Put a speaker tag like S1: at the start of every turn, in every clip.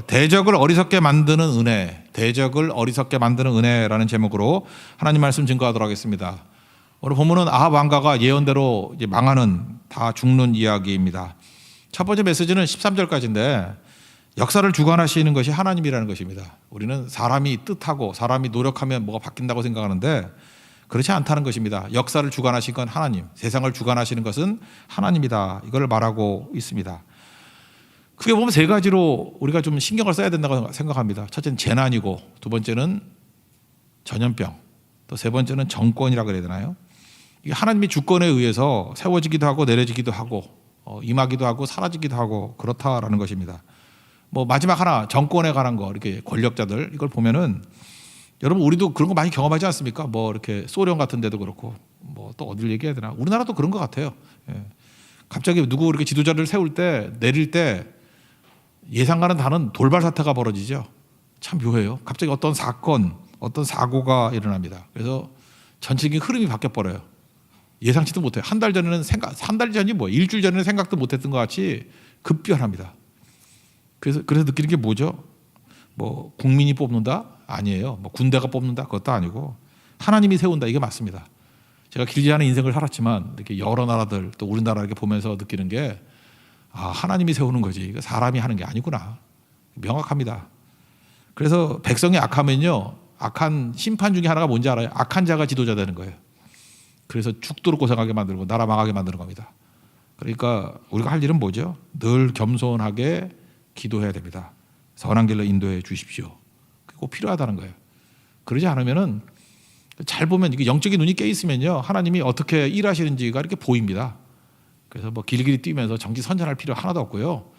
S1: 대적을 어리석게 만드는 은혜, 대적을 어리석게 만드는 은혜라는 제목으로 하나님 말씀 증거하도록 하겠습니다. 오늘 본문은 아합 왕가가 예언대로 이제 망하는, 다 죽는 이야기입니다. 첫 번째 메시지는 13절까지인데 역사를 주관하시는 것이 하나님이라는 것입니다. 우리는 사람이 뜻하고 사람이 노력하면 뭐가 바뀐다고 생각하는데 그렇지 않다는 것입니다. 역사를 주관하신 건 하나님, 세상을 주관하시는 것은 하나님이다, 이걸 말하고 있습니다. 크게 보면 세 가지로 우리가 좀 신경을 써야 된다고 생각합니다. 첫째는 재난이고, 두 번째는 전염병, 또 세 번째는 정권이라고 그래야 되나요? 이게 하나님의 주권에 의해서 세워지기도 하고 내려지기도 하고 임하기도 하고 사라지기도 하고 그렇다라는 것입니다. 뭐 마지막 하나, 정권에 관한 거, 이렇게 권력자들, 이걸 보면은 여러분 우리도 그런 거 많이 경험하지 않습니까? 뭐 이렇게 소련 같은 데도 그렇고, 뭐 또 어디를 얘기해야 되나? 우리나라도 그런 것 같아요. 예. 갑자기 누구 이렇게 지도자를 세울 때, 내릴 때 예상과는 다른 돌발 사태가 벌어지죠. 참 묘해요. 갑자기 어떤 사건, 어떤 사고가 일어납니다. 그래서 전체적인 흐름이 바뀌어 버려요. 예상치도 못해요. 한 달 전에는 한 달 전이 뭐 일주일 전에는 생각도 못했던 것 같이 급변합니다. 그래서 느끼는 게 뭐죠? 뭐 국민이 뽑는다? 아니에요. 뭐 군대가 뽑는다? 그것도 아니고 하나님이 세운다, 이게 맞습니다. 제가 길지 않은 인생을 살았지만 이렇게 여러 나라들, 또 우리나라 이렇게 보면서 느끼는 게, 하나님이 세우는 거지, 사람이 하는 게 아니구나, 명확합니다. 그래서 백성이 악하면요, 악한 심판 중에 하나가 뭔지 알아요? 악한 자가 지도자 되는 거예요. 그래서 죽도록 고생하게 만들고 나라 망하게 만드는 겁니다. 그러니까 우리가 할 일은 뭐죠? 늘 겸손하게 기도해야 됩니다. 선한 길로 인도해 주십시오. 그게 꼭 필요하다는 거예요. 그러지 않으면은, 잘 보면 이게 영적인 눈이 깨 있으면요, 하나님이 어떻게 일하시는지가 이렇게 보입니다. 그래서 뭐 길길이 뛰면서 정지 선전할 필요 하나도 없고요,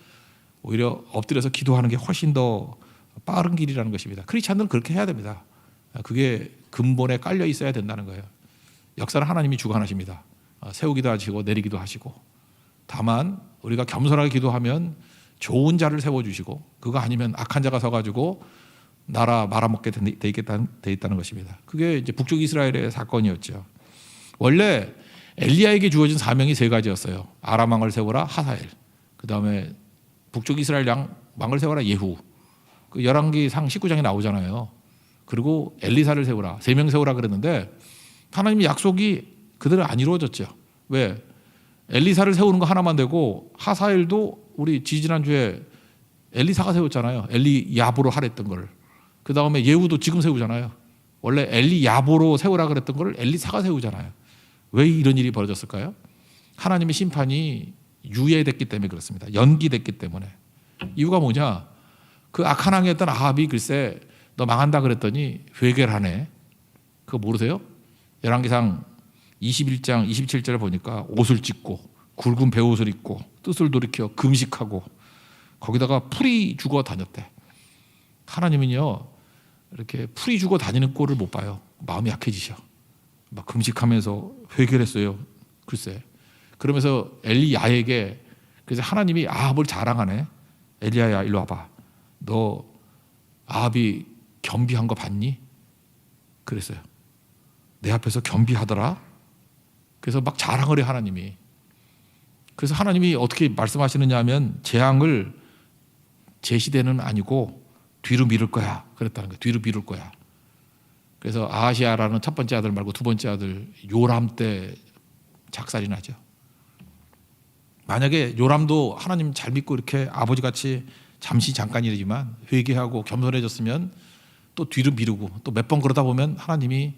S1: 오히려 엎드려서 기도하는 게 훨씬 더 빠른 길이라는 것입니다. 크리스찬들은 그렇게 해야 됩니다. 그게 근본에 깔려 있어야 된다는 거예요. 역사는 하나님이 주관하십니다. 세우기도 하시고 내리기도 하시고, 다만 우리가 겸손하게 기도하면 좋은 자를 세워주시고, 그거 아니면 악한 자가 서가지고 나라 말아먹게 돼 있다는 것입니다. 그게 이제 북쪽 이스라엘의 사건이었죠. 원래 엘리야에게 주어진 사명이 세 가지였어요. 아람 왕을 세워라, 하사엘. 그 다음에 북쪽 이스라엘 왕을 세워라, 예후. 그 열왕기상 19장에 나오잖아요. 그리고 엘리사를 세워라, 3명 세워라 그랬는데 하나님의 약속이 그대로 안 이루어졌죠. 왜? 엘리사를 세우는 거 하나만 되고, 하사엘도 우리 지지난주에 엘리사가 세웠잖아요. 엘리야보로 하랬던 걸. 그 다음에 예후도 지금 세우잖아요. 원래 엘리야보로 세우라 그랬던 걸 엘리사가 세우잖아요. 왜 이런 일이 벌어졌을까요? 하나님의 심판이 유예됐기 때문에 그렇습니다. 연기됐기 때문에. 이유가 뭐냐? 그 악한 왕이었던 아합이 글쎄 너 망한다 그랬더니 회개를 하네. 그거 모르세요? 열왕기상 21장 27절을 보니까 옷을 찢고 굵은 베옷을 입고 뜻을 돌이켜 금식하고 거기다가 풀이 죽어 다녔대. 하나님은요, 이렇게 풀이 죽어 다니는 꼴을 못 봐요. 마음이 약해지셔. 막 금식하면서 회개를 했어요. 글쎄. 그러면서 엘리야에게, 그래서 하나님이 아합을 자랑하네. 엘리야야, 일로 와봐. 너 아합이 겸비한 거 봤니? 그랬어요. 내 앞에서 겸비하더라. 그래서 막 자랑을 해, 하나님이. 그래서 하나님이 어떻게 말씀하시느냐 하면, 재앙을 제 시대는 아니고 뒤로 미룰 거야 그랬다는 거예요. 뒤로 미룰 거야. 그래서 아하시아라는 첫 번째 아들 말고 두 번째 아들 요람 때 작살이 나죠. 만약에 요람도 하나님 잘 믿고 이렇게 아버지같이 잠시 잠깐이지만 회개하고 겸손해졌으면 또 뒤로 미루고 또 몇 번 그러다 보면 하나님이,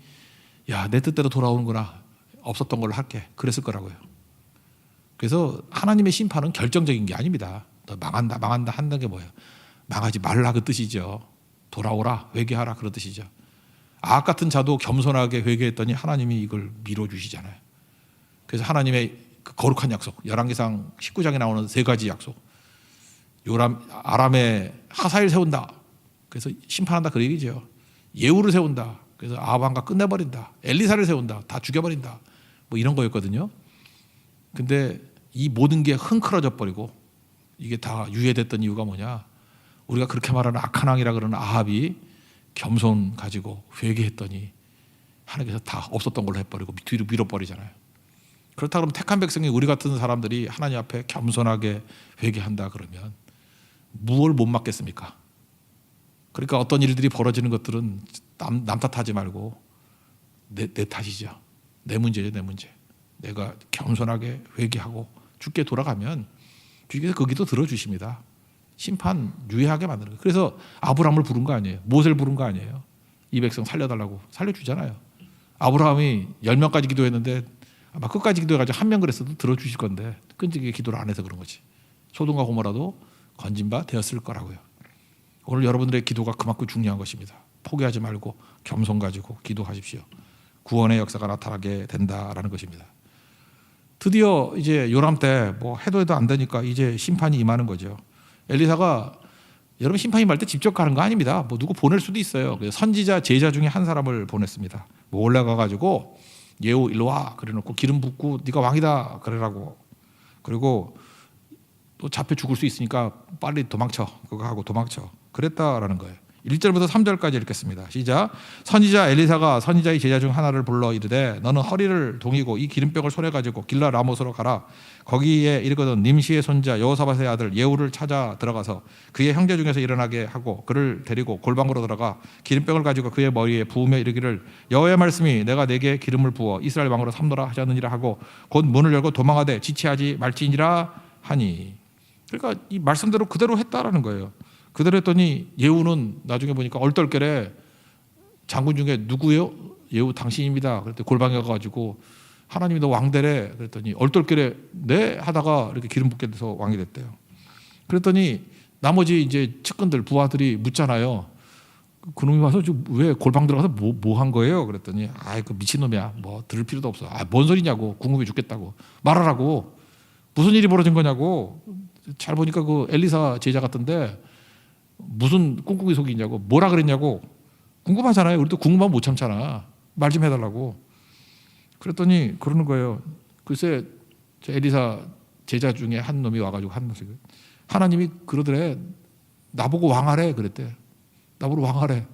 S1: 야, 내 뜻대로 돌아오는구나, 없었던 걸로 할게, 그랬을 거라고요. 그래서 하나님의 심판은 결정적인 게 아닙니다. 너 망한다 한다는 게 뭐예요? 망하지 말라, 그 뜻이죠. 돌아오라, 회개하라, 그런 뜻이죠. 아합 같은 자도 겸손하게 회개했더니 하나님이 이걸 밀어주시잖아요. 그래서 하나님의 그 거룩한 약속, 열왕기상 19장에 나오는 3가지 약속, 아람의 하사엘 세운다, 그래서 심판한다, 그 얘기죠. 예후를 세운다, 그래서 아합 왕가 끝내버린다. 엘리사를 세운다, 다 죽여버린다, 뭐 이런 거였거든요. 근데 이 모든 게 흥크러져 버리고 이게 다 유예됐던 이유가 뭐냐? 우리가 그렇게 말하는 악한 왕이라 그러는 아합이 겸손 가지고 회개했더니 하나님께서 다 없었던 걸로 해버리고 뒤로 밀어버리잖아요. 그렇다 그러면 택한 백성이, 우리 같은 사람들이 하나님 앞에 겸손하게 회개한다 그러면 무엇을 못 맡겠습니까? 그러니까 어떤 일들이 벌어지는 것들은 남 탓하지 말고 내 탓이죠. 내 문제죠, 내 문제. 내가 겸손하게 회개하고 주께 돌아가면 주께서 그 기도 들어주십니다. 심판 유예하게 만드는 거예요. 그래서 아브라함을 부른 거 아니에요. 모세를 부른 거 아니에요. 이 백성 살려달라고 살려주잖아요. 아브라함이 10명까지 기도했는데 아마 끝까지 기도해가지고 한 명 그랬어도 들어주실 건데 끈질기게 기도를 안 해서 그런 거지. 소돔과 고모라도 건진 바 되었을 거라고요. 오늘 여러분들의 기도가 그만큼 중요한 것입니다. 포기하지 말고 겸손 가지고 기도하십시오. 구원의 역사가 나타나게 된다라는 것입니다. 드디어 이제 요람 때 뭐 해도 안 되니까 이제 심판이 임하는 거죠. 엘리사가 여러분 심판이 임할 때 직접 가는 거 아닙니다. 뭐 누구 보낼 수도 있어요. 그래서 선지자 제자 중에 한 사람을 보냈습니다. 뭐 올라가 가지고 예후 일로 와 그래놓고 기름 붓고 네가 왕이다 그러라고. 그리고 또 잡혀 죽을 수 있으니까 빨리 도망쳐. 그거 하고 도망쳐. 그랬다라는 거예요. 1절부터 3절까지 읽겠습니다. 시작. 선지자 엘리사가 선지자의 제자 중 하나를 불러 이르되 너는 허리를 동이고 이 기름병을 손에 가지고 길라 라못으로 가라. 거기에 이르거든 님시의 손자 여호사밧의 아들 예후를 찾아 들어가서 그의 형제 중에서 일어나게 하고 그를 데리고 골방으로 들어가 기름병을 가지고 그의 머리에 부으며 이르기를 여호와의 말씀이 내가 내게 기름을 부어 이스라엘 왕으로 삼노라 하셨느니라 하고 곧 문을 열고 도망하되 지체하지 말지니라 하니. 그러니까 이 말씀대로 그대로 했다라는 거예요. 그대로 했더니 예후는 나중에 보니까 얼떨결에 장군 중에 누구요? 예후 당신입니다. 그랬더니 골방에 가가지고 하나님이 너 왕되래. 그랬더니 얼떨결에 네 하다가 이렇게 기름 붓게 돼서 왕이 됐대요. 그랬더니 나머지 이제 측근들 부하들이 묻잖아요. 그놈이 와서 왜 골방 들어가서 뭐 한 거예요? 그랬더니 아이 그 미친놈이야. 뭐 들을 필요도 없어. 뭔 소리냐고. 궁금해 죽겠다고. 말하라고. 무슨 일이 벌어진 거냐고. 잘 보니까 그 엘리사 제자 같던데 무슨 꿍꿍이 속이 있냐고 뭐라 그랬냐고 궁금하잖아요. 우리도 궁금하면 못 참잖아. 말 좀 해달라고. 그랬더니 그러는 거예요. 글쎄 저 엘리사 제자 중에 한 놈이 와가지고 한 놈이 하나님이 그러더래. 나보고 왕하래 그랬대. 나보고 왕하래.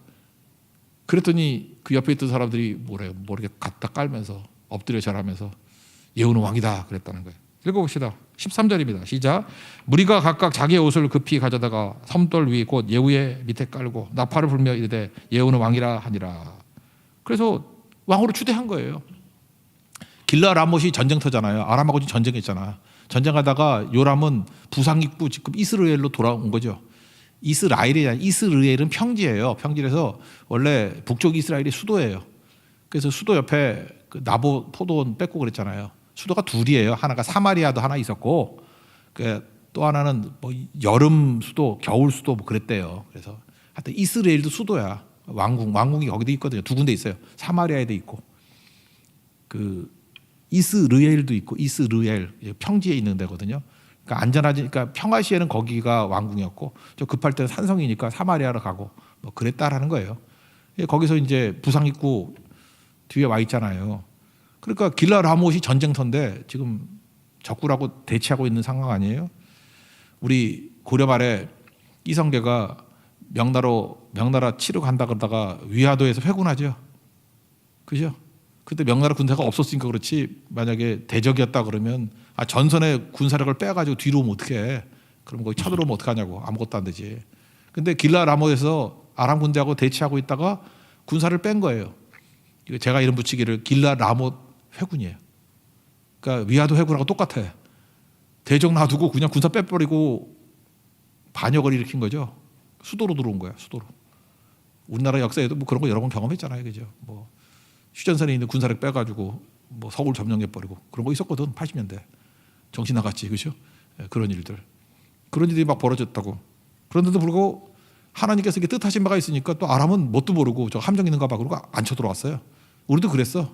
S1: 그랬더니 그 옆에 있던 사람들이 뭐래요. 이렇게 갖다 깔면서 엎드려 절하면서 예후는 왕이다 그랬다는 거예요. 읽어봅시다. 13절입니다. 시작. 무리가 각각 자기의 옷을 급히 가져다가 섬돌 위 곧 예후의 밑에 깔고 나팔을 불며 이르되 예후는 왕이라 하니라. 그래서 왕으로 추대한 거예요. 길라 라못이 전쟁터잖아요. 아람하고 전쟁했잖아. 전쟁하다가 요람은 부상 입고 지금 이스라엘로 돌아온 거죠. 이스라엘은 평지예요. 평지라서 원래 북쪽 이스라엘이 수도예요. 그래서 수도 옆에 그 나보 포도원 뺏고 그랬잖아요. 수도가 둘이에요. 하나가 사마리아도 하나 있었고, 또 하나는 뭐 여름 수도, 겨울 수도 뭐 그랬대요. 그래서 하여튼 이스라엘도 수도야. 왕궁이 거기도 있거든요. 두 군데 있어요. 사마리아에도 있고, 그 이스르엘도 있고, 이스르엘 평지에 있는 데거든요. 그러니까 안전하니까 평화시에는 거기가 왕궁이었고, 좀 급할 때는 산성이니까 사마리아로 가고 뭐 그랬다라는 거예요. 거기서 이제 부상 입고 뒤에 와 있잖아요. 그러니까 길라 라못이 전쟁터인데 지금 적군하고 대치하고 있는 상황 아니에요? 우리 고려 말에 이성계가 명나라 치러 간다 그러다가 위화도에서 회군하죠. 그죠? 그때 명나라 군사가 없었으니까 그렇지 만약에 대적이었다 그러면 전선에 군사력을 빼가지고 뒤로 오면 어떡해. 그럼 거기 쳐들어오면 어떡하냐고. 아무것도 안 되지. 근데 길라 라못에서 아람 군대하고 대치하고 있다가 군사를 뺀 거예요. 제가 이름 붙이기를 길라 라못 회군이에요. 그러니까 위화도 회군하고 똑같아. 대적 놔두고 그냥 군사 빼버리고 반역을 일으킨 거죠. 수도로 들어온 거야. 수도로. 우리나라 역사에도 뭐 그런 거 여러 번 경험했잖아요. 그죠? 뭐 휴전선에 있는 군사력 빼가지고 뭐 서울 점령해버리고 그런 거 있었거든. 80년대. 정신 나갔지. 그죠? 그런 일들. 그런 일들이 막 벌어졌다고. 그런데도 불구하고 하나님께서 이게 뜻하신 바가 있으니까 또 아람은 뭣도 모르고 저 함정 있는가 봐 그러고 안 쳐들어왔어요. 우리도 그랬어.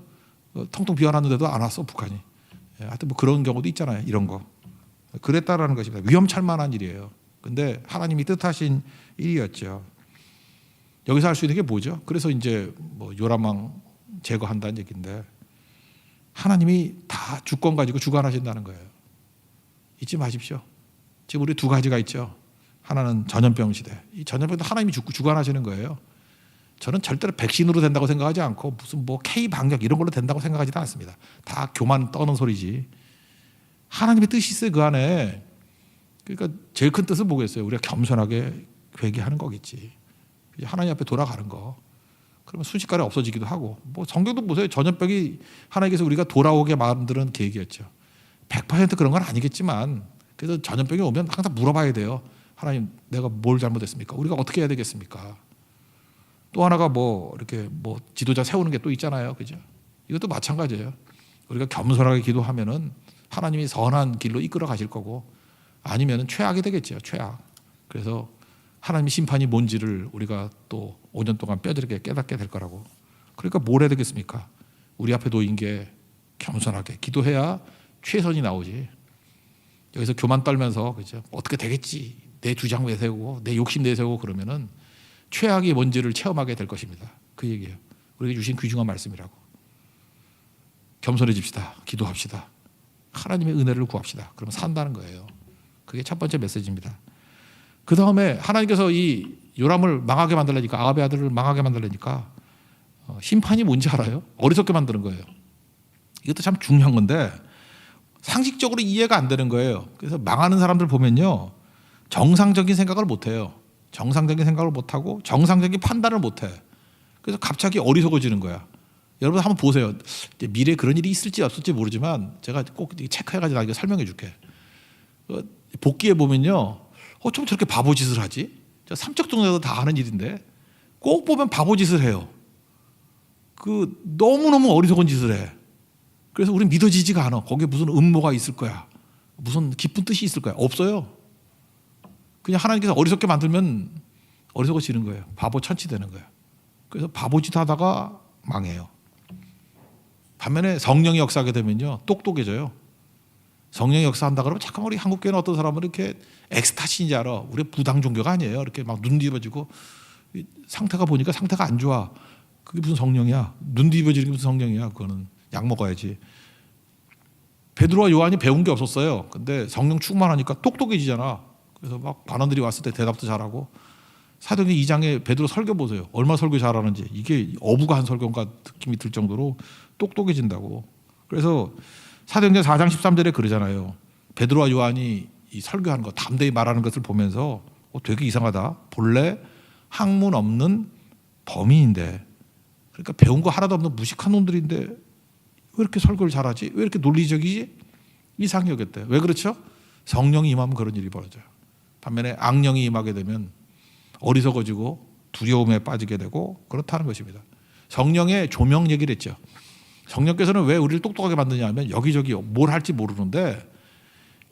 S1: 텅텅 비워놨는데도 안 왔어 북한이. 하여튼 뭐 그런 경우도 있잖아요. 이런 거. 그랬다라는 것입니다. 위험찰 만한 일이에요. 근데 하나님이 뜻하신 일이었죠. 여기서 할 수 있는 게 뭐죠? 그래서 이제 뭐 요람왕 제거한다는 얘기인데 하나님이 다 주권 가지고 주관하신다는 거예요. 잊지 마십시오. 지금 우리 두 가지가 있죠. 하나는 전염병 시대. 이 전염병도 하나님이 주관하시는 거예요. 저는 절대로 백신으로 된다고 생각하지 않고 무슨 뭐 K 방역 이런 걸로 된다고 생각하지도 않습니다. 다 교만 떠는 소리지. 하나님의 뜻이 있어요 그 안에. 그러니까 제일 큰 뜻은 뭐겠어요? 우리가 겸손하게 회개하는 거겠지. 하나님 앞에 돌아가는 거. 그러면 순식간에 없어지기도 하고. 뭐 성경도 보세요. 전염병이 하나님께서 우리가 돌아오게 만드는 계획이었죠. 100% 그런 건 아니겠지만 그래서 전염병이 오면 항상 물어봐야 돼요. 하나님, 내가 뭘 잘못했습니까? 우리가 어떻게 해야 되겠습니까? 또 하나가 뭐 이렇게 뭐 지도자 세우는 게 또 있잖아요, 그죠? 이것도 마찬가지예요. 우리가 겸손하게 기도하면은 하나님이 선한 길로 이끌어 가실 거고, 아니면은 최악이 되겠죠, 최악. 그래서 하나님의 심판이 뭔지를 우리가 또 5년 동안 뼈저리게 깨닫게 될 거라고. 그러니까 뭘 해야 되겠습니까? 우리 앞에 놓인 게 겸손하게 기도해야 최선이 나오지. 여기서 교만 떨면서 그죠? 어떻게 되겠지? 내 주장 내세우고 내 욕심 내세우고 그러면은 최악이 뭔지를 체험하게 될 것입니다. 그 얘기예요. 우리에게 주신 귀중한 말씀이라고. 겸손해집시다. 기도합시다. 하나님의 은혜를 구합시다. 그러면 산다는 거예요. 그게 첫 번째 메시지입니다. 그 다음에 하나님께서 이 요람을 망하게 만들려니까, 아합의 아들을 망하게 만들려니까 심판이 뭔지 알아요? 어리석게 만드는 거예요. 이것도 참 중요한 건데 상식적으로 이해가 안 되는 거예요. 그래서 망하는 사람들 보면요, 정상적인 생각을 못해요. 정상적인 생각을 못하고 정상적인 판단을 못해. 그래서 갑자기 어리석어지는 거야. 여러분 한번 보세요. 미래에 그런 일이 있을지 없을지 모르지만 제가 꼭 체크해가지고 나중에 설명해 줄게. 복기에 보면요, 어쩜 저렇게 바보짓을 하지? 삼척 동네도 다 하는 일인데 꼭 보면 바보짓을 해요. 너무너무 어리석은 짓을 해. 그래서 우린 믿어지지가 않아. 거기에 무슨 음모가 있을 거야, 무슨 깊은 뜻이 있을 거야. 없어요. 그냥 하나님께서 어리석게 만들면 어리석어지는 거예요. 바보 천치 되는 거예요. 그래서 바보짓 하다가 망해요. 반면에 성령이 역사하게 되면요, 똑똑해져요. 성령이 역사한다 그러면 잠깐 우리 한국교회는 어떤 사람은 이렇게 엑스타시인지 알아. 우리 부당 종교가 아니에요. 이렇게 막 눈 뒤집어지고 상태가 보니까 상태가 안 좋아. 그게 무슨 성령이야? 눈 뒤집어지는 게 무슨 성령이야? 그거는 약 먹어야지. 베드로와 요한이 배운 게 없었어요. 근데 성령 충만하니까 똑똑해지잖아. 그래서 막 반원들이 왔을 때 대답도 잘하고. 사도행전 2장에 베드로 설교 보세요. 얼마나 설교 잘하는지. 이게 어부가 한 설교인가 느낌이 들 정도로 똑똑해진다고. 그래서 사도행전 4장 13절에 그러잖아요. 베드로와 요한이 이 설교하는 거, 담대히 말하는 것을 보면서 되게 이상하다. 본래 학문 없는 범인인데, 그러니까 배운 거 하나도 없는 무식한 놈들인데 왜 이렇게 설교를 잘하지? 왜 이렇게 논리적이지? 이상히 여겼대요. 왜 그렇죠? 성령이 임하면 그런 일이 벌어져요. 반면에 악령이 임하게 되면 어리석어지고 두려움에 빠지게 되고 그렇다는 것입니다. 성령의 조명 얘기를 했죠. 성령께서는 왜 우리를 똑똑하게 만드냐 하면 여기저기 뭘 할지 모르는데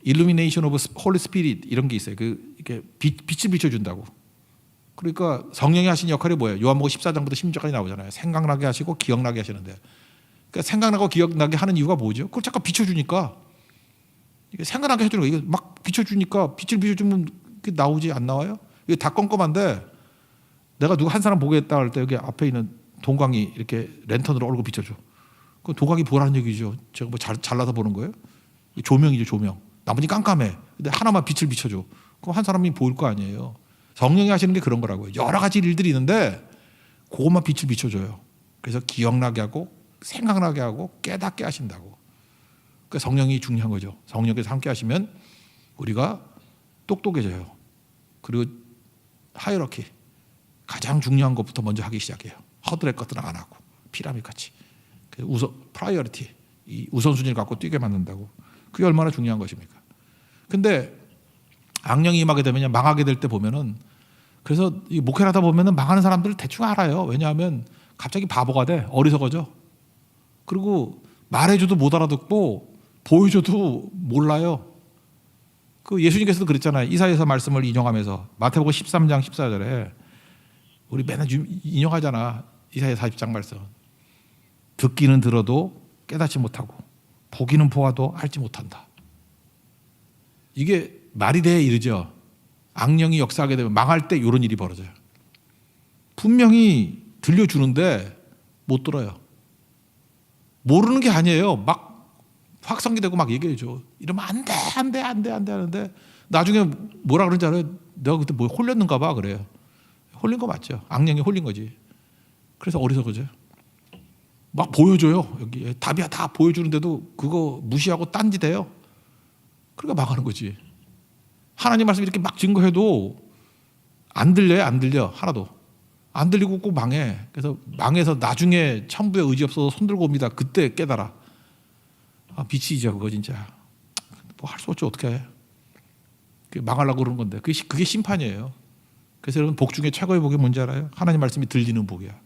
S1: illumination of Holy Spirit 이런 게 있어요. 이렇게 빛을 비춰준다고. 그러니까 성령이 하신 역할이 뭐예요? 요한복음 14장부터 16장까지 나오잖아요. 생각나게 하시고 기억나게 하시는데, 그러니까 생각나고 기억나게 하는 이유가 뭐죠? 그걸 잠깐 비춰주니까, 이게 생각나게 해주는 거예요. 이게 막 비춰주니까, 빛을 비춰주면 그게 나오지 안 나와요? 이게 다 껌껌한데 내가 누구 한 사람 보겠다 할 때 여기 앞에 있는 동광이 이렇게 랜턴으로 얼굴 비춰줘. 그 동광이 보라는 얘기죠. 제가 뭐 잘라서 보는 거예요? 조명이죠, 조명. 나머지 깜깜해. 근데 하나만 빛을 비춰줘. 그럼 한 사람이 보일 거 아니에요. 성령이 하시는 게 그런 거라고요. 여러 가지 일들이 있는데 그것만 빛을 비춰줘요. 그래서 기억나게 하고 생각나게 하고 깨닫게 하신다고. 그러니까 성령이 중요한 거죠. 성령께서 함께 하시면 우리가 똑똑해져요. 그리고 하이러키, 가장 중요한 것부터 먼저 하기 시작해요. 허드렛 것들은 안 하고 피라미드 같이 프라이어리티, 이 우선순위를 갖고 뛰게 만든다고. 그게 얼마나 중요한 것입니까? 근데 악령이 임하게 되면 망하게 될 때 보면은, 그래서 이 목회를 하다 보면은 망하는 사람들을 대충 알아요. 왜냐하면 갑자기 바보가 돼. 어리석어져. 그리고 말해줘도 못 알아듣고 보여줘도 몰라요. 그 예수님께서도 그랬잖아요. 이사야서 말씀을 인용하면서 마태복음 13장 14절에 우리 맨날 인용하잖아. 이사야 40장 말씀. 듣기는 들어도 깨닫지 못하고 보기는 보아도 알지 못한다. 이게 말이 돼 이르죠. 악령이 역사하게 되면 망할 때 이런 일이 벌어져요. 분명히 들려주는데 못 들어요. 모르는 게 아니에요. 막 확성기되고 막 얘기해줘. 이러면 안 돼 하는데 나중에 뭐라 그러는지 알아요? 내가 그때 뭐 홀렸는가 봐 그래요. 홀린 거 맞죠. 악령이 홀린 거지. 그래서 어리석어져요. 막 보여줘요. 여기 답이야 다 보여주는데도 그거 무시하고 딴짓해요. 그러니까 망하는 거지. 하나님 말씀 이렇게 막 증거해도 안 들려요. 안 들려 하나도. 안 들리고 꼭 망해. 그래서 망해서 나중에 천부의 의지 없어서 손 들고 옵니다. 그때 깨달아. 아, 미치죠 그거 진짜. 뭐 할 수 없죠 어떻게 해. 망하려고 그러는 건데 그게 심판이에요. 그래서 여러분 복 중에 최고의 복이 뭔지 알아요? 하나님 말씀이 들리는 복이야.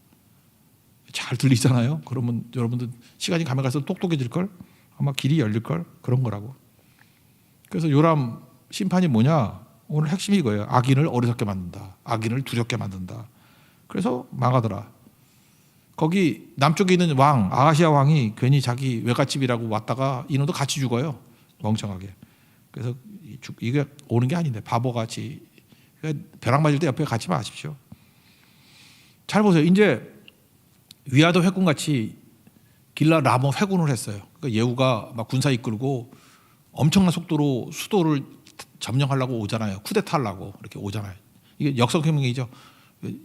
S1: 잘 들리잖아요. 그러면 여러분들 시간이 가면 갈수록 똑똑해질 걸, 아마 길이 열릴 걸, 그런 거라고. 그래서 요람 심판이 뭐냐? 오늘 핵심이 이거예요. 악인을 어리석게 만든다. 악인을 두렵게 만든다. 그래서 망하더라. 거기 남쪽에 있는 왕 아하시아 왕이 괜히 자기 외갓집이라고 왔다가 이놈도 같이 죽어요. 멍청하게. 그래서 이게 오는 게 아닌데 바보같이. 그러니까 벼락 맞을 때 옆에 같이 마십시오. 잘 보세요. 이제 위아더 회군같이 길라 라모 회군을 했어요. 그러니까 예후가 막 군사 이끌고 엄청난 속도로 수도를 점령하려고 오잖아요. 쿠데타하려고 이렇게 오잖아요. 이게 역성혁명이죠.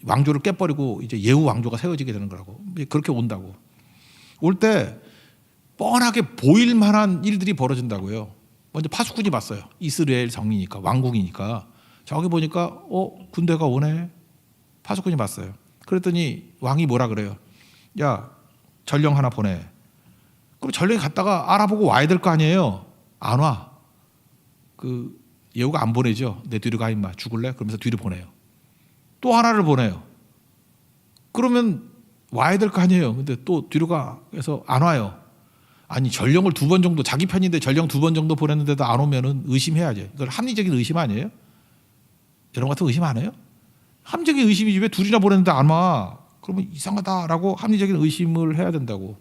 S1: 왕조를 깨버리고 이제 예후 왕조가 세워지게 되는 거라고. 그렇게 온다고. 올 때 뻔하게 보일 만한 일들이 벌어진다고요. 먼저 파수꾼이 봤어요. 이스라엘 성이니까 왕국이니까. 저기 보니까 군대가 오네. 파수꾼이 봤어요. 그랬더니 왕이 뭐라 그래요? 야, 전령 하나 보내. 그럼 전령이 갔다가 알아보고 와야 될 거 아니에요. 안 와. 그 예후가 안 보내죠. 내 뒤로 가 임마. 죽을래? 그러면서 뒤로 보내요. 또 하나를 보내요. 그러면 와야 될 거 아니에요. 근데 또 뒤로 가. 그래서 안 와요. 아니 전령을 2번 정도, 자기 편인데 전령 2번 정도 보냈는데도 안 오면은 의심해야지. 이걸 합리적인 의심 아니에요? 이런 같은 의심 안 해요? 합리적인 의심이지 왜 둘이나 보냈는데 안 와? 그러면 이상하다라고 합리적인 의심을 해야 된다고.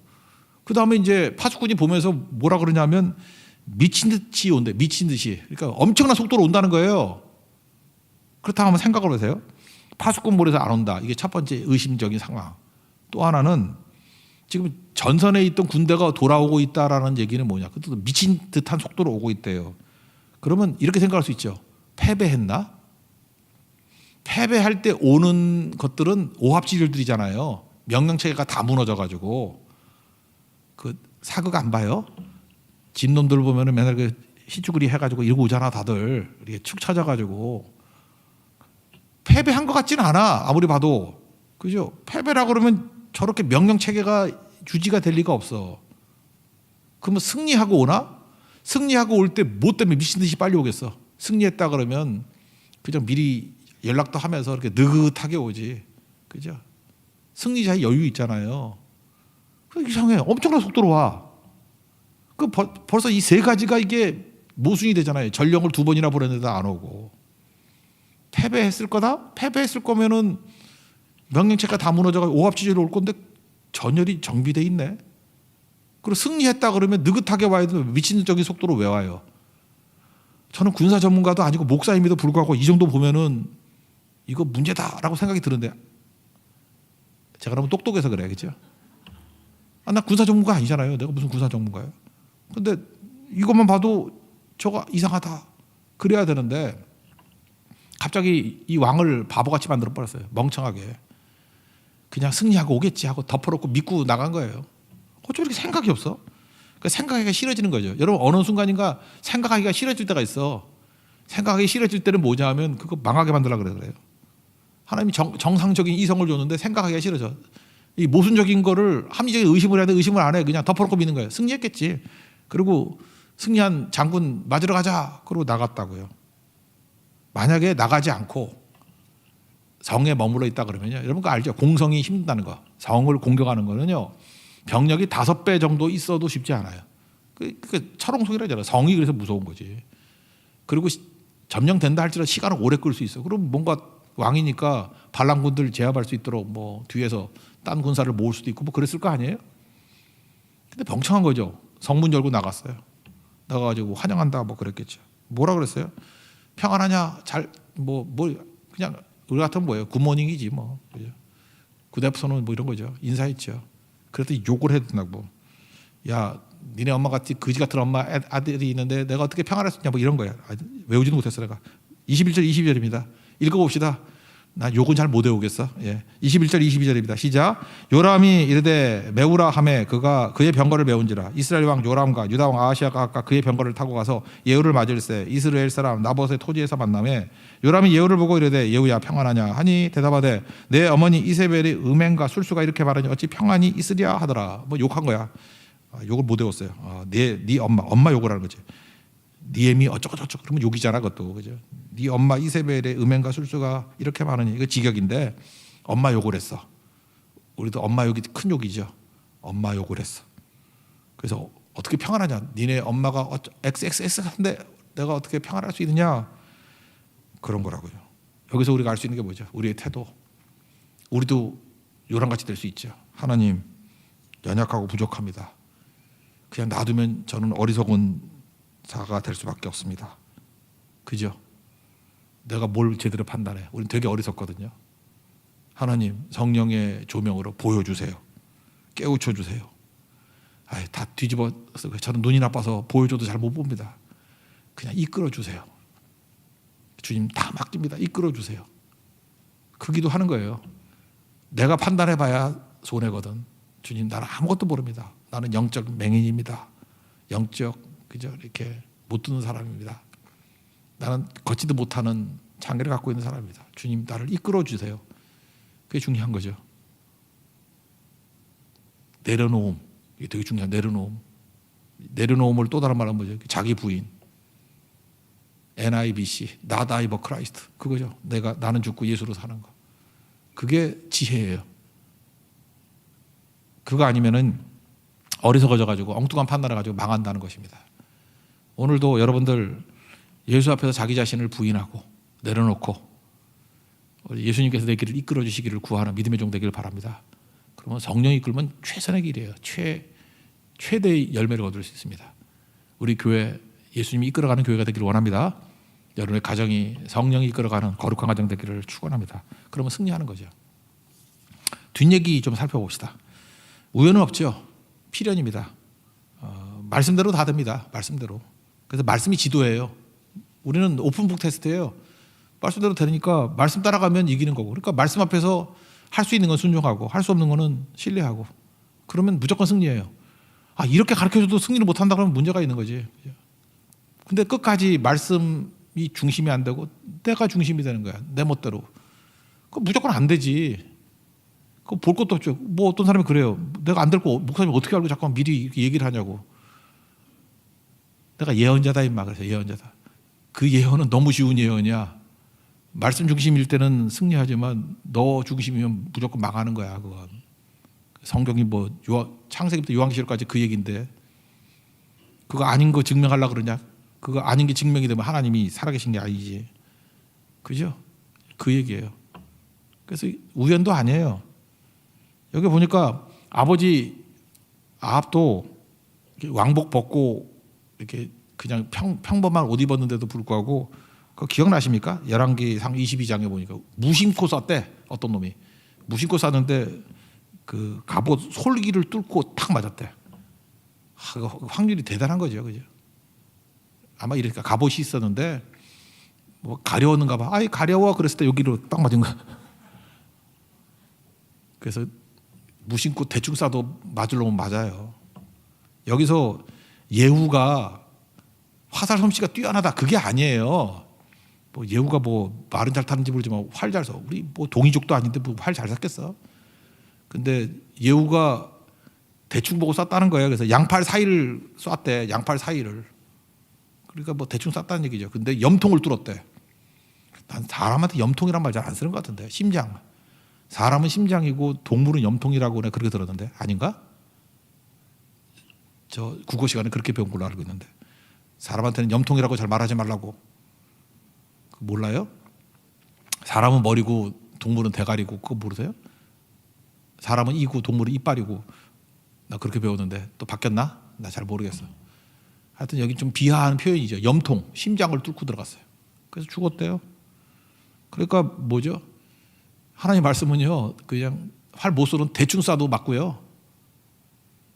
S1: 그 다음에 이제 파수꾼이 보면서 뭐라 그러냐면 미친 듯이 온대. 미친 듯이. 그러니까 엄청난 속도로 온다는 거예요. 그렇다고 한번 생각을 해보세요. 파수꾼 몰에서 안 온다. 이게 첫 번째 의심적인 상황. 또 하나는 지금 전선에 있던 군대가 돌아오고 있다라는 얘기는 뭐냐. 그것도 미친 듯한 속도로 오고 있대요. 그러면 이렇게 생각할 수 있죠. 패배했나? 패배할 때 오는 것들은 오합지졸들이잖아요. 명령체계가 다 무너져가지고 그 사극 안 봐요? 진놈들 보면은 맨날 그 희쭈그리 해가지고 이러고 오잖아 다들 이렇게 축 처져가지고. 패배한 것 같지는 않아 아무리 봐도. 그죠? 패배라 그러면 저렇게 명령체계가 유지가 될 리가 없어. 그러면 승리하고 오나? 승리하고 올 때 뭐 때문에 미친 듯이 빨리 오겠어. 승리했다 그러면 그냥 미리 연락도 하면서 이렇게 느긋하게 오지. 그죠? 승리자의 여유 있잖아요. 그 이상해. 엄청난 속도로 와. 그 벌써 이 세 가지가 이게 모순이 되잖아요. 전령을 2번이나 보냈는데 안 오고. 패배했을 거다? 패배했을 거면은 명령체가 다 무너져가지고 오합지졸이 올 건데 전열이 정비돼 있네. 그리고 승리했다 그러면 느긋하게 와야 되는데 미친적인 속도로 왜 와요? 저는 군사 전문가도 아니고 목사임에도 불구하고 이 정도 보면은 이거 문제다라고 생각이 드는데 제가 너무 똑똑해서 그래, 그죠? 나 군사 전문가 아니잖아요. 내가 무슨 군사 전문가예요? 근데 이것만 봐도 저거 이상하다. 그래야 되는데 갑자기 이 왕을 바보같이 만들어 버렸어요. 멍청하게. 그냥 승리하고 오겠지 하고 덮어놓고 믿고 나간 거예요. 어쩜 이렇게 생각이 없어? 그러니까 생각하기가 싫어지는 거죠. 여러분 어느 순간인가 생각하기가 싫어질 때가 있어. 생각하기 싫어질 때는 뭐냐 하면 그거 망하게 만들려고 그래요. 하나님이 정상적인 이성을 줬는데 생각하기가 싫어져. 이 모순적인 거를 합리적인 의심을 해야 돼. 의심을 안 해. 그냥 덮어놓고 믿는 거예요. 승리했겠지. 그리고 승리한 장군 맞으러 가자. 그러고 나갔다고요. 만약에 나가지 않고 성에 머물러 있다 그러면요. 여러분 그거 알죠? 공성이 힘든다는 거. 성을 공격하는 거는요. 병력이 5배 정도 있어도 쉽지 않아요. 그 철옹성이라잖아요. 성이 그래서 무서운 거지. 그리고 점령된다 할지라도 시간을 오래 끌 수 있어. 그럼 뭔가 왕이니까 반란군들 제압할 수 있도록 뭐 뒤에서 딴 군사를 모을 수도 있고 뭐 그랬을 거 아니에요? 근데 멍청한 거죠. 성문 열고 나갔어요. 나가가지고 환영한다 뭐 그랬겠죠. 뭐라 그랬어요? 평안하냐? 뭐 그냥 우리 같은 뭐예요? 굿모닝이지 뭐. 그죠? 굿애프터눈 뭐 이런 거죠. 인사했죠. 그랬더니 욕을 해야 된다고. 야, 니네 엄마 같이 거지 같은 엄마 아들이 있는데 내가 어떻게 평안할 수 있냐 뭐 이런 거야. 외우지도 못했어 내가. 21절 22절입니다. 읽어봅시다. 나 욕은 잘 못 외우겠어. 예. 21절 22절입니다. 시작. 요람이 이르되 메우라 하매 그가 그의 병거를 메운지라. 이스라엘 왕 요람과 유다 왕 아하시아가 각각 그의 병거를 타고 가서 예후를 맞을세 이스라엘 사람 나봇의 토지에서 만나매 요람이 예후를 보고 이르되 예후야 평안하냐 하니 대답하되 내 어머니 이세벨의 음행과 술수가 이렇게 말하니 어찌 평안이 있으랴 하더라. 뭐 욕한 거야. 욕을 못 외웠어요. 네 엄마 욕을 하는 거지. 네 애미 어쩌고저쩌고 그러면 욕이잖아 그것도. 그죠? 네 엄마 이세벨의 음행과 술수가 이렇게 많으니 이거 직역인데 엄마 욕을 했어. 우리도 엄마 욕이 큰 욕이죠. 엄마 욕을 했어. 그래서 어떻게 평안하냐. 니네 엄마가 XXX인데 내가 어떻게 평안할 수 있느냐. 그런 거라고요. 여기서 우리가 알 수 있는 게 뭐죠? 우리의 태도. 우리도 요람같이 될 수 있죠. 하나님 연약하고 부족합니다. 그냥 놔두면 저는 어리석은 자가 될 수밖에 없습니다. 그죠? 내가 뭘 제대로 판단해. 우리는 되게 어리석거든요. 하나님 성령의 조명으로 보여주세요. 깨우쳐 주세요. 다 뒤집어. 저는 눈이 나빠서 보여줘도 잘 못 봅니다. 그냥 이끌어 주세요. 주님 다 맡깁니다. 이끌어 주세요. 그 기도하는 거예요. 내가 판단해봐야 손해거든. 주님 나는 아무것도 모릅니다. 나는 영적 맹인입니다. 영적 그죠? 이렇게 못 듣는 사람입니다. 나는 걷지도 못하는 장애를 갖고 있는 사람입니다. 주님 나를 이끌어 주세요. 그게 중요한 거죠. 내려놓음. 이게 되게 중요한 내려놓음. 내려놓음을 또 다른 말은 뭐죠? 자기 부인. NIBC. Not I but Christ. 그거죠. 나는 죽고 예수로 사는 거. 그게 지혜예요. 그거 아니면은 어리석어져 가지고 엉뚱한 판단을 가지고 망한다는 것입니다. 오늘도 여러분들 예수 앞에서 자기 자신을 부인하고 내려놓고 예수님께서 내 길을 이끌어 주시기를 구하는 믿음의 종 되기를 바랍니다. 그러면 성령이 이끌면 최선의 길이에요. 최대의 열매를 얻을 수 있습니다. 우리 교회 예수님이 이끌어가는 교회가 되기를 원합니다. 여러분의 가정이 성령이 이끌어가는 거룩한 가정 되기를 축원합니다. 그러면 승리하는 거죠. 뒷얘기 좀 살펴봅시다. 우연은 없죠. 필연입니다. 말씀대로 다 됩니다. 말씀대로. 그래서 말씀이 지도예요. 우리는 오픈북 테스트예요. 말씀대로 되니까 말씀 따라가면 이기는 거고. 그러니까 말씀 앞에서 할 수 있는 건 순종하고 할 수 없는 거는 신뢰하고. 그러면 무조건 승리해요. 이렇게 가르쳐줘도 승리를 못한다 그러면 문제가 있는 거지. 근데 끝까지 말씀이 중심이 안 되고 내가 중심이 되는 거야. 내 멋대로. 그거 무조건 안 되지. 그거 볼 것도 없죠. 뭐 어떤 사람이 그래요. 내가 안 될 거 목사님 어떻게 알고 자꾸 미리 이렇게 얘기를 하냐고. 내가 예언자다 임마. 그래서 예언자다. 그 예언은 너무 쉬운 예언이야. 말씀 중심일 때는 승리하지만 너 중심이면 무조건 망하는 거야. 그건. 성경이 뭐 창세기부터 요한계시록까지 그 얘기인데 그거 아닌 거 증명하려고 그러냐? 그거 아닌 게 증명이 되면 하나님이 살아계신 게 아니지. 그죠? 그 얘기예요. 그래서 우연도 아니에요. 여기 보니까 아버지 아합도 왕복 벗고 이렇게 그냥 평범한 옷 입었는데도 불구하고 그거 기억나십니까? 열왕기상 22장에 보니까 무심코 쐈대. 어떤 놈이 무심코 쐈는데 그 갑옷 솔기를 뚫고 탁 맞았대. 그 확률이 대단한 거죠, 그죠? 아마 이러니까 갑옷이 있었는데 뭐 가려웠는가 봐. 가려워 그랬을 때 여기로 딱 맞은 거야. 그래서 무심코 대충 쏴도 맞을 놈은 맞아요. 여기서 예후가 화살 솜씨가 뛰어나다 그게 아니에요. 뭐 예후가 뭐 말은 잘 타는지 모르지만 활 잘 써. 우리 뭐 동이족도 아닌데 뭐 활 잘 쐈겠어. 근데 예후가 대충 보고 쐈다는 거예요. 그래서 양팔 사이를 쐈대. 양팔 사이를. 그러니까 뭐 대충 쐈다는 얘기죠. 근데 염통을 뚫었대. 난 사람한테 염통이란 말 잘 안 쓰는 것 같은데. 심장. 사람은 심장이고 동물은 염통이라고 내가 그렇게 들었는데 아닌가? 저 국어 시간에 그렇게 배운 걸로 알고 있는데 사람한테는 염통이라고 잘 말하지 말라고. 몰라요? 사람은 머리고 동물은 대가리고 그거 모르세요? 사람은 이고 동물은 이빨이고 나 그렇게 배웠는데 또 바뀌었나? 나 잘 모르겠어. 하여튼 여기 좀 비하하는 표현이죠. 염통, 심장을 뚫고 들어갔어요. 그래서 죽었대요. 그러니까 뭐죠? 하나님 말씀은요, 그냥 활 못 쏘는 대충 쏴도 맞고요.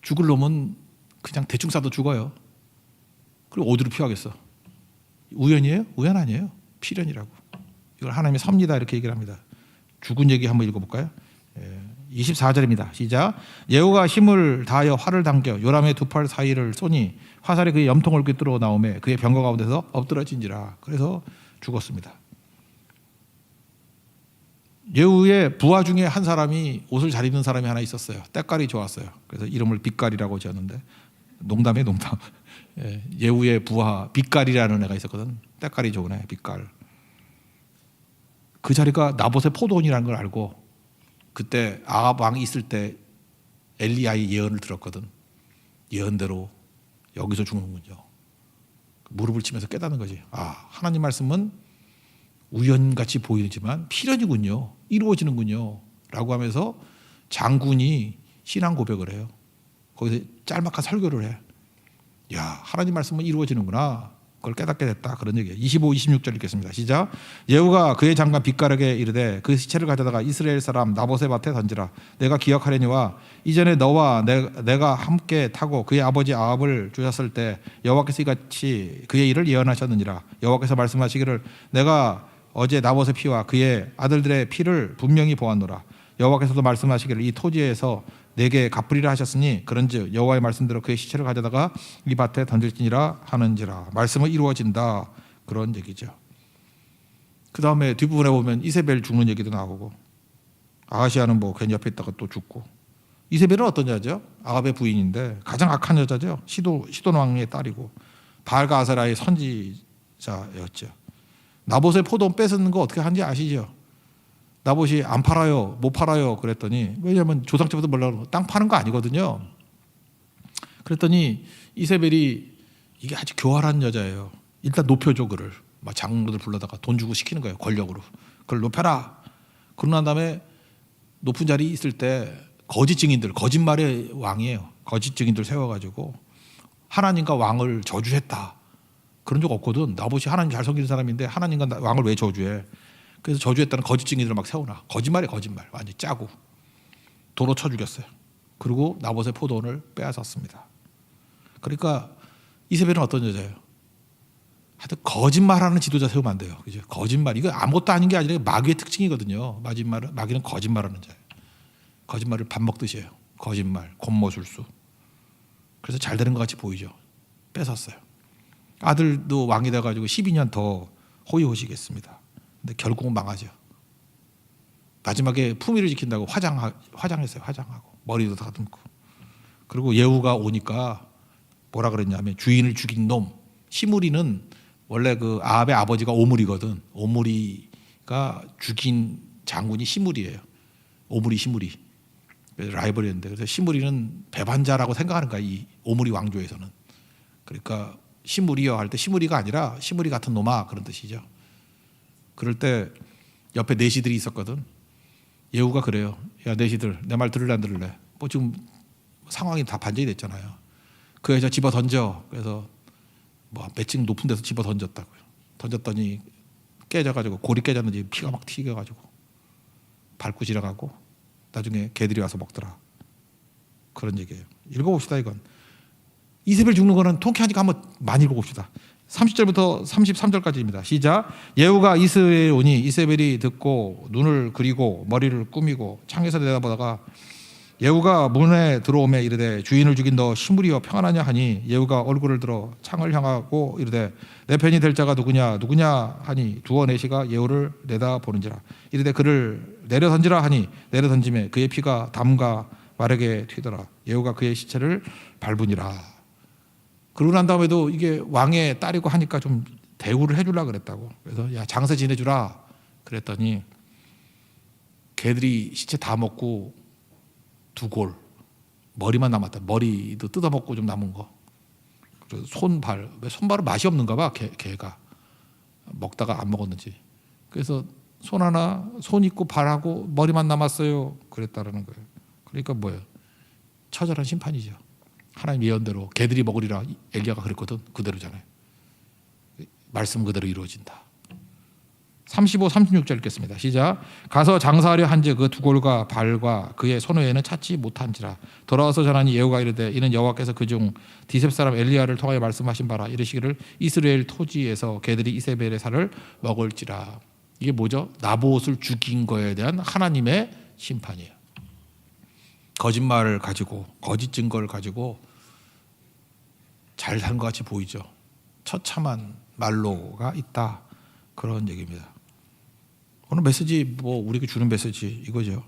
S1: 죽을 놈은 그냥 대충 쏴도 죽어요. 그리고 어디로 피하겠어? 우연이에요? 우연 아니에요. 필연이라고. 이걸 하나님이 섭니다 이렇게 얘기를 합니다. 죽은 얘기 한번 읽어볼까요? 24절입니다. 시작. 예후가 힘을 다하여 활을 당겨 요람의 두 팔 사이를 쏘니 화살이 그의 염통을 꿰뚫어 나오매 그의 병거 가운데서 엎드러진지라. 그래서 죽었습니다. 예후의 부하 중에 한 사람이 옷을 잘 입는 사람이 하나 있었어요. 때깔이 좋았어요. 그래서 이름을 빛깔이라고 지었는데 농담이에요, 농담. 예후의 부하 빛깔이라는 애가 있었거든. 때깔이 좋은 애, 빛깔. 그 자리가 나봇의 포도원이라는 걸 알고 그때 아합 왕이 있을 때 엘리야의 예언을 들었거든. 예언대로 여기서 죽는군요. 무릎을 치면서 깨닫는 거지. 아, 하나님 말씀은 우연같이 보이지만 필연이군요. 이루어지는군요. 라고 하면서 장군이 신앙 고백을 해요. 거기서 짤막한 설교를 해. 야, 하나님 말씀은 이루어지는구나. 그걸 깨닫게 됐다. 그런 얘기예요. 25, 26절 읽겠습니다. 시작. 예후가 그의 장관 빛깔에게 이르되 그 시체를 가져다가 이스라엘 사람 나봇의 밭에 던지라. 내가 기억하려니와 이전에 너와 내가 함께 타고 그의 아버지 아합을 주셨을 때 여호와께서 이같이 그의 일을 예언하셨느니라. 여호와께서 말씀하시기를 내가 어제 나봇의 피와 그의 아들들의 피를 분명히 보았노라. 여호와께서도 말씀하시기를 이 토지에서 내게 갚으리라 하셨으니 그런즉 여호와의 말씀대로 그의 시체를 가져다가 이 밭에 던질지니라 하는지라. 말씀은 이루어진다. 그런 얘기죠. 그 다음에 뒷부분에 보면 이세벨 죽는 얘기도 나오고 아하시아는 뭐 괜히 옆에 있다가 또 죽고. 이세벨은 어떤 여자죠? 아합의 부인인데 가장 악한 여자죠. 시돈 왕의 딸이고 바알과 아세라의 선지자였죠. 나봇의 포도원 뺏는 거 어떻게 하는지 아시죠? 나봇이 안 팔아요, 못 팔아요 그랬더니 왜냐하면 조상 때부터 몰라도 땅 파는 거 아니거든요. 그랬더니 이세벨이 이게 아주 교활한 여자예요. 일단 높여줘 그를. 막 장로들 불러다가 돈 주고 시키는 거예요. 권력으로. 그걸 높여라. 그러고 난 다음에 높은 자리에 있을 때 거짓 증인들, 거짓말의 왕이에요. 거짓 증인들 세워가지고 하나님과 왕을 저주했다. 그런 적 없거든. 나봇이 하나님 잘 섬기는 사람인데 하나님과 왕을 왜 저주해? 그래서 저주했다는 거짓 증인들을 막 세워놔. 거짓말에 거짓말. 완전히 짜고. 도로 쳐 죽였어요. 그리고 나봇의 포도원을 빼앗았습니다. 그러니까 이세벨은 어떤 여자예요? 하여튼 거짓말하는 지도자 세우면 안 돼요. 그죠? 거짓말. 이거 아무것도 아닌 게 아니라 마귀의 특징이거든요. 마귀는 거짓말하는 자예요. 거짓말을 밥 먹듯이 해요. 거짓말, 곤모술수. 그래서 잘 되는 것 같이 보이죠. 뺏었어요. 아들도 왕이 돼가지고 12년 더 호위호식했습니다. 근데 결국은 망하죠. 마지막에 품위를 지킨다고 화장했어요. 화장하고 머리도 다듬고. 그리고 예후가 오니까 뭐라 그랬냐면 주인을 죽인 놈. 시므리는 원래 그 아합의 아버지가 오므리거든. 오므리가 죽인 장군이 시므리예요. 오므리 시므리. 라이벌이었는데 그래서 시므리는 배반자라고 생각하는 거야. 이 오므리 왕조에서는. 그러니까 시므리여 할 때 시므리가 아니라 시므리 같은 놈아 그런 뜻이죠. 그럴 때 옆에 내시들이 있었거든. 예후가 그래요. 야 내시들 내 말 들을래 안 들을래? 뭐 지금 상황이 다 반전이 됐잖아요. 그 여자 집어 던져. 그래서 뭐 매칭 높은 데서 집어 던졌다고요. 던졌더니 깨져가지고 골이 깨졌는지 피가 막 튀겨가지고 밟고 지나가고 나중에 개들이 와서 먹더라. 그런 얘기예요. 읽어봅시다 이건. 이세벨 죽는 거는 통쾌하니까 한번 많이 읽어봅시다. 30절부터 33절까지입니다. 시작. 예후가 이스라엘에 오니 이세벨이 듣고 눈을 그리고 머리를 꾸미고 창에서 내다보다가 예후가 문에 들어오매 이르되 주인을 죽인 너 시므리여 평안하냐 하니 예후가 얼굴을 들어 창을 향하고 이르되 내 편이 될 자가 누구냐 하니 두어 내시가 예후를 내다보는지라. 이르되 그를 내려 던지라 하니 내려 던짐에 그의 피가 담과 마르게 튀더라. 예후가 그의 시체를 밟으니라. 그러고 난 다음에도 이게 왕의 딸이고 하니까 좀 대우를 해주려고 그랬다고. 그래서 야 장사 지내주라 그랬더니 개들이 시체 다 먹고 두 골 머리만 남았다. 머리도 뜯어먹고 좀 남은 거. 그래서 손발, 왜 손발은 맛이 없는가 봐. 개가 먹다가 안 먹었는지. 그래서 손 있고 발하고 머리만 남았어요 그랬다라는 거예요. 그러니까 뭐예요? 처절한 심판이죠. 하나님 예언대로 개들이 먹으리라 엘리야가 그랬거든. 그대로잖아요. 말씀 그대로 이루어진다. 35, 36절 읽겠습니다. 시작. 가서 장사하려 한즉 그 두 골과 발과 그의 손외에는 찾지 못한지라. 돌아와서 전하니 예후가 이르되 이는 여호와께서 그중 디셉 사람 엘리야를 통하여 말씀하신 바라. 이르시기를 이스라엘 토지에서 개들이 이세벨의 살을 먹을지라. 이게 뭐죠? 나봇을 죽인 거에 대한 하나님의 심판이에요. 거짓말을 가지고 거짓 증거를 가지고 잘 사는 것 같이 보이죠. 처참한 말로가 있다. 그런 얘기입니다. 오늘 메시지 뭐 우리에게 주는 메시지 이거죠.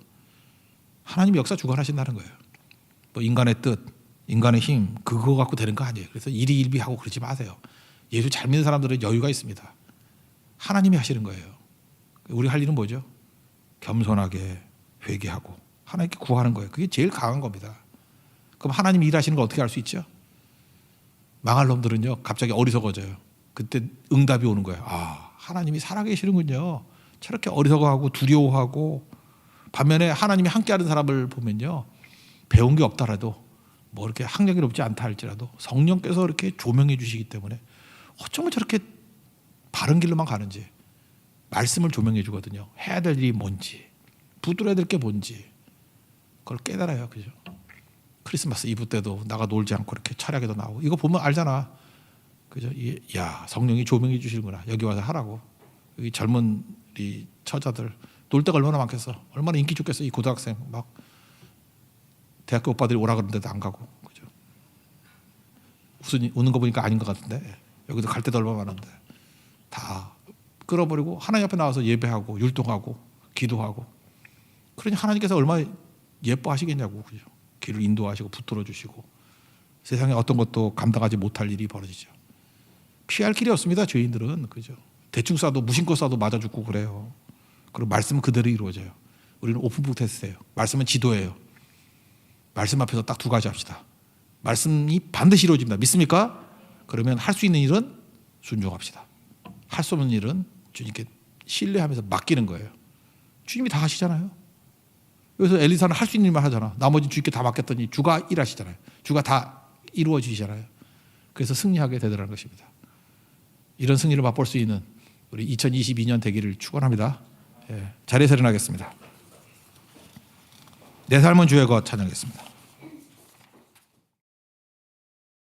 S1: 하나님이 역사 주관하신다는 거예요. 뭐 인간의 뜻, 인간의 힘 그거 갖고 되는 거 아니에요. 그래서 일희일비하고 그러지 마세요. 예수 잘 믿는 사람들은 여유가 있습니다. 하나님이 하시는 거예요. 우리 할 일은 뭐죠? 겸손하게 회개하고 하나님께 구하는 거예요. 그게 제일 강한 겁니다. 그럼 하나님이 일하시는 걸 어떻게 알 수 있죠? 망할 놈들은요 갑자기 어리석어져요. 그때 응답이 오는 거예요. 아, 하나님이 살아계시는군요. 저렇게 어리석어하고 두려워하고. 반면에 하나님이 함께하는 사람을 보면요 배운 게 없다라도 뭐 이렇게 학력이 높지 않다 할지라도 성령께서 이렇게 조명해 주시기 때문에 어쩌면 저렇게 바른 길로만 가는지 말씀을 조명해 주거든요. 해야 될 일이 뭔지 붙들어야 될 게 뭔지 그걸 깨달아요. 그죠? 크리스마스 이브 때도 나가 놀지 않고 이렇게 철야기도 나오고 이거 보면 알잖아. 그죠? 야 성령이 조명해 주시는구나. 여기 와서 하라고. 여기 젊은 이 처자들 놀 데가 얼마나 많겠어. 얼마나 인기 좋겠어. 이 고등학생 막 대학교 오빠들이 오라 그러는데도 안 가고. 그죠? 우는 거 보니까 아닌 것 같은데 여기도 갈 데도 얼마나 많은데 다 끌어버리고 하나님 앞에 나와서 예배하고 율동하고 기도하고. 그러니 하나님께서 얼마나 예뻐하시겠냐고. 그죠? 길을 인도하시고 붙들어 주시고 세상에 어떤 것도 감당하지 못할 일이 벌어지죠. 피할 길이 없습니다. 죄인들은. 그죠? 대충 쏴도 무심코 쏴도 맞아 죽고 그래요. 그리고 말씀은 그대로 이루어져요. 우리는 오픈북 테스트예요. 말씀은 지도예요. 말씀 앞에서 딱 두 가지 합시다. 말씀이 반드시 이루어집니다. 믿습니까? 그러면 할 수 있는 일은 순종합시다. 할 수 없는 일은 주님께 신뢰하면서 맡기는 거예요. 주님이 다 하시잖아요. 그래서 엘리사는 할 수 있는 일만 하잖아. 나머지는 주님께 다 맡겼더니 주가 일하시잖아요. 주가 다 이루어 주시잖아요. 그래서 승리하게 되더라는 것입니다. 이런 승리를 맛볼 수 있는 우리 2022년 되기를 축원합니다. 자리에서 일어나겠습니다. 내 삶은 주의 것 찬양하겠습니다.